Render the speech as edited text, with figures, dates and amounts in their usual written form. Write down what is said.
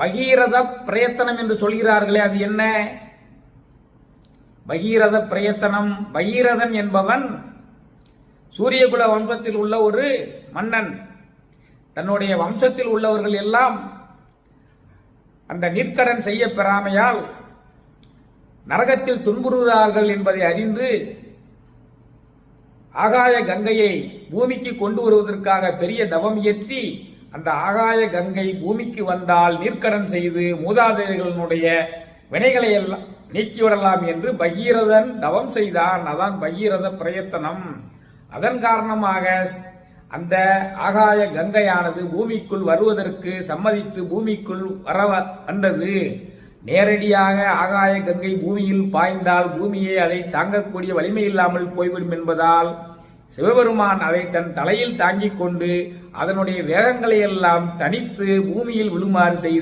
பகீரத பிரயத்தனம் என்று சொல்கிறார்களே, அது என்ன? பகீரத பிரயத்தனம். பகீரதன் என்பவன் சூரியகுல வம்சத்தில் உள்ள ஒரு மன்னன். தன்னுடைய வம்சத்தில் உள்ளவர்கள் எல்லாம் அந்த நீர்க்கடன் செய்ய பெறாமையால் நரகத்தில் துன்புறுகிறார்கள் என்பதை அறிந்து ஆகாய கங்கையை பூமிக்கு கொண்டு வருவதற்காக பெரிய தவம் இயற்றி அந்த ஆகாய கங்கை பூமிக்கு வந்தால் நீர்க்கடன் செய்து மூதாதையர்களுடைய வினைகளை எல்லாம் நீக்கிவிடலாம் என்று பகீரதன் தவம் செய்தான். அதான் பகீரத பிரயத்தனம். அதன் காரணமாக அந்த ஆகாய கங்கையானது பூமிக்குள் வருவதற்கு சம்மதித்து பூமிக்குள் வந்தது. நேரடியாக ஆகாய கங்கை பூமியில் பாய்ந்தால் பூமியை அதை தாங்கக்கூடிய வலிமை இல்லாமல் போய்விடும் என்பதால் சிவபெருமான் அதை தன் தலையில் தாங்கிக் கொண்டு அதனுடைய வேகங்களை எல்லாம் தனித்து பூமியில் விழுமாறு செய்தார்.